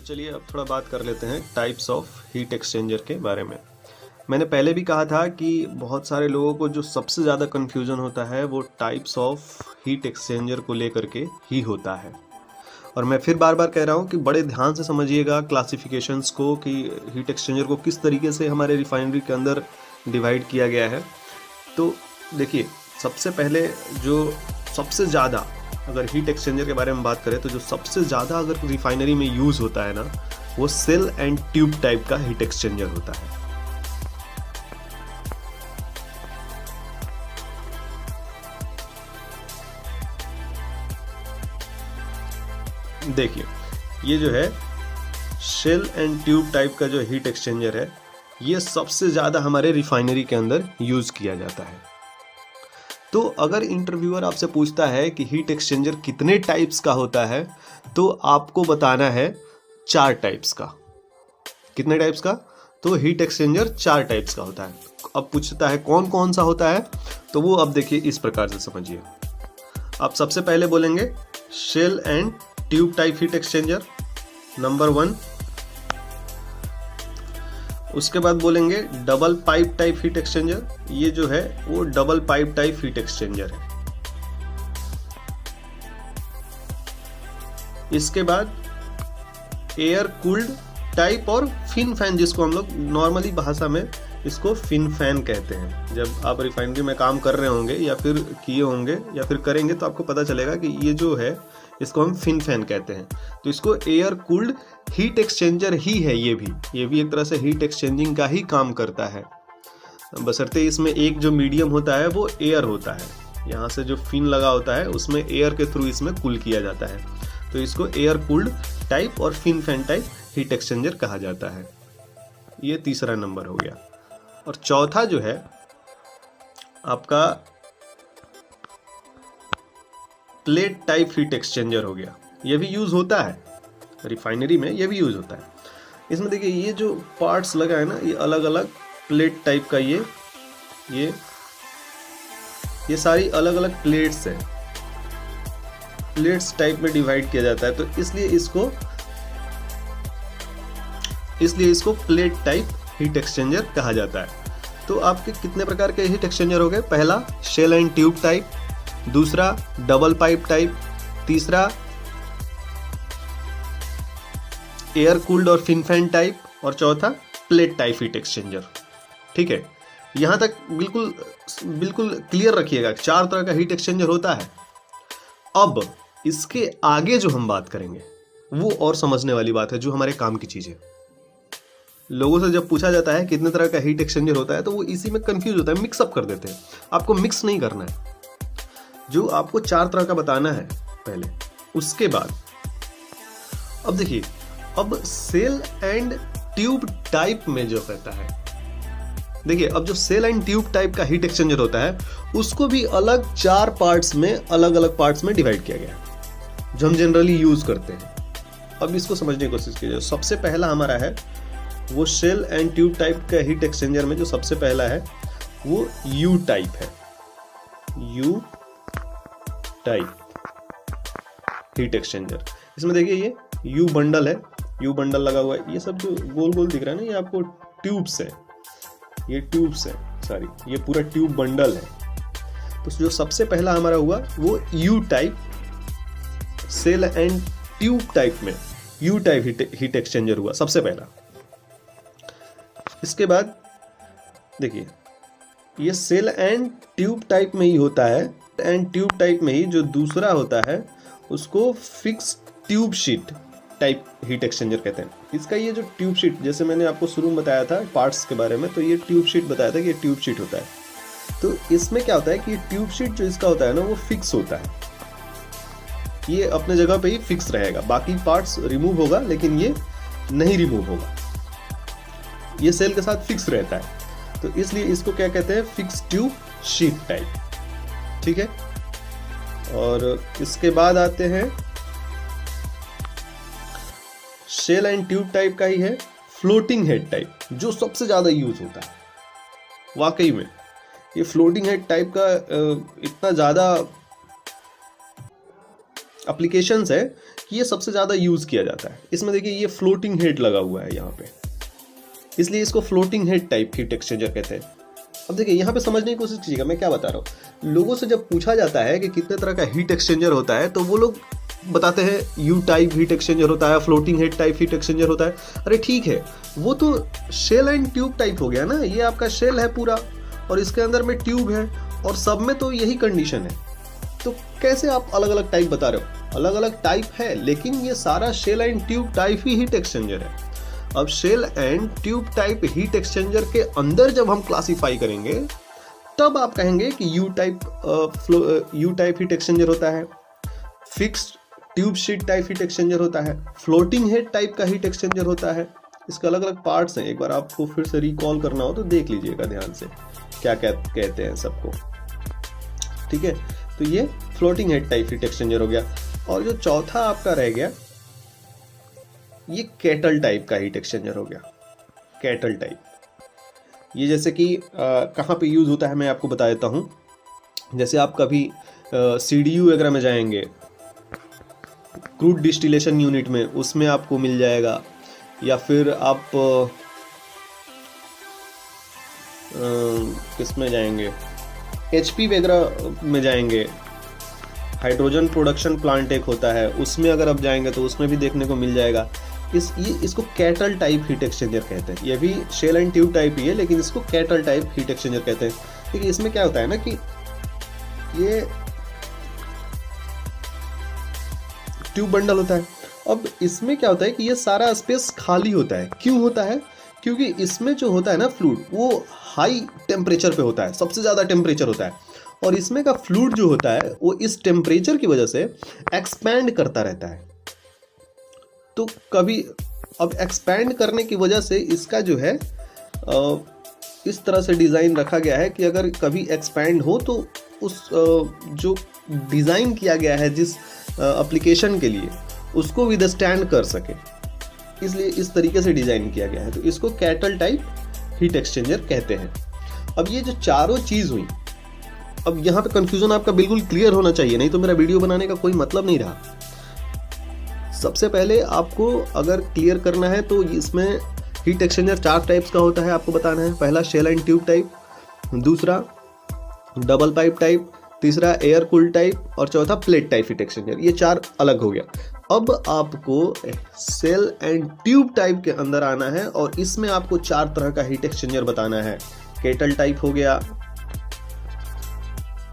चलिए अब थोड़ा बात कर लेते हैं टाइप्स ऑफ हीट एक्सचेंजर के बारे में। मैंने पहले भी कहा था कि बहुत सारे लोगों को जो सबसे ज़्यादा कन्फ्यूज़न होता है वो टाइप्स ऑफ हीट एक्सचेंजर को लेकर के ही होता है। और मैं फिर बार बार कह रहा हूँ कि बड़े ध्यान से समझिएगा क्लासिफिकेशंस को कि हीट एक्सचेंजर को किस तरीके से हमारे रिफाइनरी के अंदर डिवाइड किया गया है। तो देखिए, सबसे पहले जो सबसे ज़्यादा अगर हीट एक्सचेंजर के बारे में बात करें तो जो सबसे ज़्यादा अगर रिफाइनरी में यूज़ होता है ना, वो सेल एंड ट्यूब टाइप का हीट एक्सचेंजर होता है। देखिए, ये जो है शेल एंड ट्यूब टाइप का जो हीट एक्सचेंजर है, ये सबसे ज़्यादा हमारे रिफाइनरी के अंदर यूज़ किया जाता है। तो अगर इंटरव्यूअर आपसे पूछता है कि हीट एक्सचेंजर कितने टाइप्स का होता है, तो आपको बताना है 4 टाइप्स का। कितने टाइप्स का? तो हीट एक्सचेंजर 4 टाइप्स का होता है। अब पूछता है कौन कौन सा होता है, तो वो अब देखिए इस प्रकार से समझिए। आप सबसे पहले बोलेंगे shell and tube type heat exchanger, number 1। उसके बाद बोलेंगे double pipe type heat exchanger, ये जो है वो double pipe type heat exchanger है। इसके बाद एयर कूल्ड टाइप और फिन फैन, जिसको हम लोग नॉर्मली भाषा में इसको फिन फैन कहते हैं। जब आप रिफाइनरी में काम कर रहे होंगे या फिर किए होंगे या फिर करेंगे तो आपको पता चलेगा कि ये जो है इसको हम फिन फैन कहते हैं। तो इसको एयर कूल्ड हीट एक्सचेंजर ही है। ये भी एक तरह से हीट एक्सचेंजिंग का ही काम करता है, बशर्ते इसमें एक जो मीडियम होता है वो एयर होता है। यहाँ से जो फिन लगा होता है उसमें एयर के थ्रू इसमें कूल किया जाता है। तो इसको एयर कूल्ड टाइप और fin fan type heat exchanger कहा जाता है। ये तीसरा नंबर हो गया। और चौथा जो है आपका प्लेट टाइप हीट एक्सचेंजर हो गया। ये भी यूज होता है रिफाइनरी में, ये भी यूज होता है। इसमें देखिए ये जो पार्ट्स लगा है ना, ये अलग अलग प्लेट टाइप का ये सारी अलग अलग प्लेट्स हैं। प्लेट्स टाइप में डिवाइड किया जाता है, तो इसलिए इसको प्लेट टाइप हीट एक्सचेंजर कहा जाता है। तो आपके कितने प्रकार के हीट एक्सचेंजर हो गए? पहला शेल एंड ट्यूब टाइप, दूसरा डबल पाइप टाइप, तीसरा एयर कूल्ड और फिन फैन टाइप, और चौथा प्लेट टाइप हीट एक्सचेंजर। ठीक है, यहां तक बिल्कुल क्लियर रखिएगा। 4 तरह का हीट एक्सचेंजर होता है। अब इसके आगे जो हम बात करेंगे वो और समझने वाली बात है, जो हमारे काम की चीज है। लोगों से जब पूछा जाता है कितने तरह का हीट एक्सचेंजर होता है, तो वो इसी में कंफ्यूज होता है, मिक्सअप कर देते हैं। आपको मिक्स नहीं करना है। जो आपको 4 तरह का बताना है पहले, उसके बाद अब देखिए, अब सेल एंड ट्यूब टाइप में जो रहता है, देखिए अब जो सेल एंड ट्यूब टाइप का हीट एक्सचेंजर होता है उसको भी अलग 4 पार्ट्स में, अलग अलग पार्ट्स में डिवाइड किया गया है, जो हम जनरली यूज करते हैं। अब इसको समझने की कोशिश कीजिए। सबसे पहला हमारा है वो शेल एंड ट्यूब टाइप का हीट एक्सचेंजर में जो सबसे पहला है वो यू टाइप है। You type heat exchanger. इसमें देखिए ये यू बंडल है, यू बंडल लगा हुआ है। ये सब जो गोल गोल दिख रहा है ना, ये आपको ट्यूब्स है, ये ट्यूब्स है, सॉरी ये पूरा ट्यूब बंडल है। तो जो सबसे पहला हमारा हुआ वो U type, shell and tube type में यू टाइप हीट एक्सचेंजर हुआ सबसे पहला। इसके बाद देखिए ये सेल एंड ट्यूब टाइप में ही होता है, एंड ट्यूब टाइप में ही जो दूसरा होता है उसको fix tube sheet type heat exchanger कहते हैं। इसका ये जो ट्यूब शीट, जैसे मैंने आपको शुरू में बताया था पार्ट्स के बारे में, तो ये ट्यूब शीट बताया था कि ये ट्यूब शीट होता है। तो इसमें क्या होता है कि ट्यूब शीट जो इसका होता है ना, वो फिक्स होता है। ये अपने जगह पे ही फिक्स रहेगा, बाकी पार्ट्स रिमूव होगा लेकिन ये नहीं रिमूव होगा, ये सेल के साथ फिक्स रहता है। तो इसलिए इसको क्या कहते हैं? Fix tube sheet type. ठीक है, और इसके बाद आते हैं शेल एंड ट्यूब टाइप का ही है फ्लोटिंग हेड टाइप, जो सबसे ज्यादा यूज होता है। वाकई में ये फ्लोटिंग हेड टाइप का इतना ज्यादा एप्लीकेशंस है कि ये सबसे ज़्यादा यूज़ किया जाता है। इसमें देखिए ये फ्लोटिंग हेड लगा हुआ है यहाँ पे, इसलिए इसको floating head type heat exchanger कहते हैं। अब देखिए यहाँ पे समझने की कोशिश कीजिएगा मैं क्या बता रहा हूँ। लोगों से जब पूछा जाता है कि कितने तरह का हीट एक्सचेंजर होता है तो वो लोग बताते हैं यू टाइप हीट एक्सचेंजर होता है, floating head type heat exchanger होता है। अरे ठीक है, वो तो शेल एंड ट्यूब टाइप हो गया ना। ये आपका शेल है पूरा और इसके अंदर में ट्यूब है और सब में तो यही कंडीशन है। तो कैसे आप अलग अलग टाइप बता रहे हो? अलग अलग टाइप है लेकिन ये सारा शेल एंड ट्यूब टाइप ही हीट एक्सचेंजर है। अब shell and tube type heat exchanger के अंदर जब हम क्लासिफाई करेंगे तब आप कहेंगे कि यू टाइप हीट एक्सचेंजर होता है, fixed tube sheet type heat exchanger होता है, फ्लोटिंग हेड टाइप का हीट एक्सचेंजर होता है। इसके अलग अलग पार्ट्स हैं, एक बार आपको फिर से रिकॉल करना हो तो देख लीजिएगा ध्यान से क्या कहते हैं सबको। ठीक है, तो ये floating head type heat exchanger हो गया। और जो चौथा आपका रह गया ये कैटल टाइप का हीट एक्सचेंजर हो गया। कैटल टाइप ये जैसे कि कहाँ पे यूज़ होता है मैं आपको बता देता हूँ। जैसे आप कभी CDU वगैरह में जाएंगे, क्रूड डिस्टिलेशन यूनिट में, उसमें आपको मिल जाएगा। या फिर आप किस में जाएंगे, HP वगैरह में जाएंगे, हाइड्रोजन प्रोडक्शन प्लांट एक होता है, उसमें अगर आप जाएंगे तो उसमें भी देखने को मिल जाएगा। इसको कैटल टाइप हीट एक्सचेंजर कहते हैं। ये भी शेल एंड ट्यूब टाइप ही है लेकिन इसको कैटल टाइप हीट एक्सचेंजर कहते हैं। क्योंकि इसमें क्या होता है ना कि ये ट्यूब बंडल होता है। अब इसमें क्या होता है कि ये सारा स्पेस खाली होता है। क्यों होता है? क्योंकि इसमें जो होता है ना फ्लूइड वो हाई टेम्परेचर पे होता है, सबसे ज़्यादा टेम्परेचर होता है। और इसमें का फ्लूइड जो होता है वो इस टेम्परेचर की वजह से एक्सपैंड करता रहता है। तो कभी अब एक्सपैंड करने की वजह से इसका जो है इस तरह से डिज़ाइन रखा गया है कि अगर कभी एक्सपैंड हो तो उस जो डिज़ाइन किया गया है जिस एप्लीकेशन के लिए उसको विदस्टैंड कर सके, इसलिए इस तरीके से डिज़ाइन किया गया है। तो इसको कैटल टाइप हीट एक्सचेंजर कहते हैं। अब ये जो चारों चीज़ हुई, अब यहाँ पे कंफ्यूजन आपका बिल्कुल क्लियर होना चाहिए, नहीं तो मेरा वीडियो बनाने का कोई मतलब नहीं रहा। सबसे पहले आपको अगर क्लियर करना है तो इसमें हीट एक्सचेंजर 4 टाइप्स का होता है, आपको बताना है। पहला शेल एंड ट्यूब टाइप, दूसरा डबल पाइप टाइप, तीसरा एयर कूल्ड टाइप और चौथा प्लेट टाइप हीट एक्सचेंजर। ये 4 अलग हो गया। अब आपको शेल एंड ट्यूब टाइप के अंदर आना है और इसमें आपको 4 तरह का हीट एक्सचेंजर बताना है। कैटल टाइप हो गया,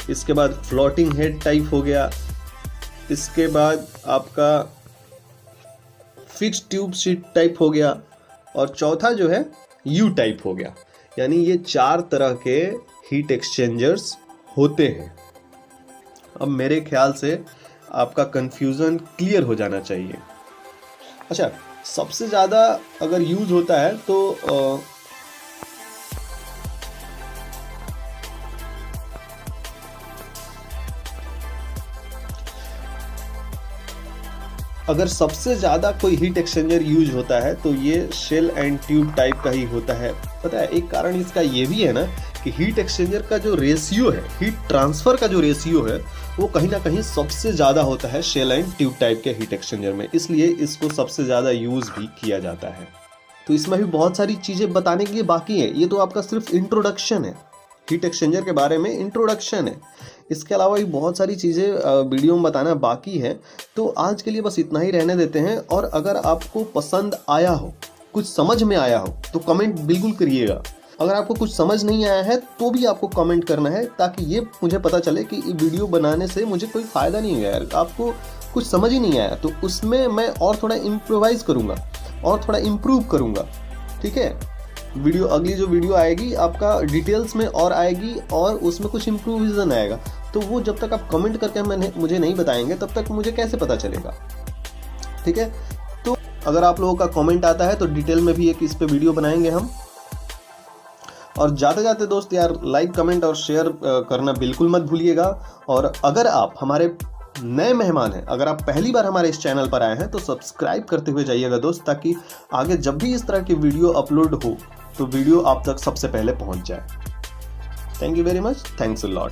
इसके बाद फ्लोटिंग हेड टाइप हो गया, इसके बाद आपका फिक्स्ड ट्यूब शीट टाइप हो गया और चौथा जो है यू टाइप हो गया। यानी ये 4 तरह के हीट एक्सचेंजर्स होते हैं। अब मेरे ख्याल से आपका कंफ्यूजन क्लियर हो जाना चाहिए। अच्छा, सबसे ज़्यादा अगर यूज़ होता है तो अगर सबसे ज़्यादा कोई हीट एक्सचेंजर यूज होता है तो ये शेल एंड ट्यूब टाइप का ही होता है। पता है एक कारण इसका ये भी है ना कि हीट एक्सचेंजर का जो रेशियो है, हीट ट्रांसफ़र का जो रेशियो है वो कहीं ना कहीं सबसे ज़्यादा होता है शेल एंड ट्यूब टाइप के हीट एक्सचेंजर में, इसलिए इसको सबसे ज़्यादा यूज़ भी किया जाता है। तो इसमें भी बहुत सारी चीज़ें बताने के लिए बाकी है। ये तो आपका सिर्फ इंट्रोडक्शन है, हीट एक्सचेंजर के बारे में इंट्रोडक्शन है। इसके अलावा भी बहुत सारी चीज़ें वीडियो में बताना बाकी है। तो आज के लिए बस इतना ही रहने देते हैं। और अगर आपको पसंद आया हो, कुछ समझ में आया हो तो कमेंट बिल्कुल करिएगा। अगर आपको कुछ समझ नहीं आया है तो भी आपको कमेंट करना है, ताकि ये मुझे पता चले कि वीडियो बनाने से मुझे कोई फ़ायदा नहीं हुआ यार, आपको कुछ समझ ही नहीं आया। तो उसमें मैं और थोड़ा इम्प्रोवाइज़ करूँगा और थोड़ा इम्प्रूव करूँगा। ठीक है, अगली जो वीडियो आएगी आपका डिटेल्स में और आएगी और उसमें कुछ इम्प्रूविज़न आएगा। तो वो जब तक आप कमेंट करके मुझे नहीं बताएंगे तब तक मुझे कैसे पता चलेगा। ठीक है, तो अगर आप लोगों का कमेंट आता है तो डिटेल में भी एक इस पे वीडियो बनाएंगे हम। और जाते जाते दोस्त यार लाइक, कमेंट और शेयर करना बिल्कुल मत भूलिएगा। और अगर आप हमारे नए मेहमान हैं, अगर आप पहली बार हमारे इस चैनल पर आए हैं तो सब्सक्राइब करते हुए जाइएगा दोस्त, ताकि आगे जब भी इस तरह की वीडियो अपलोड हो तो वीडियो आप तक सबसे पहले पहुंच जाए। Thank you very much, thanks a lot.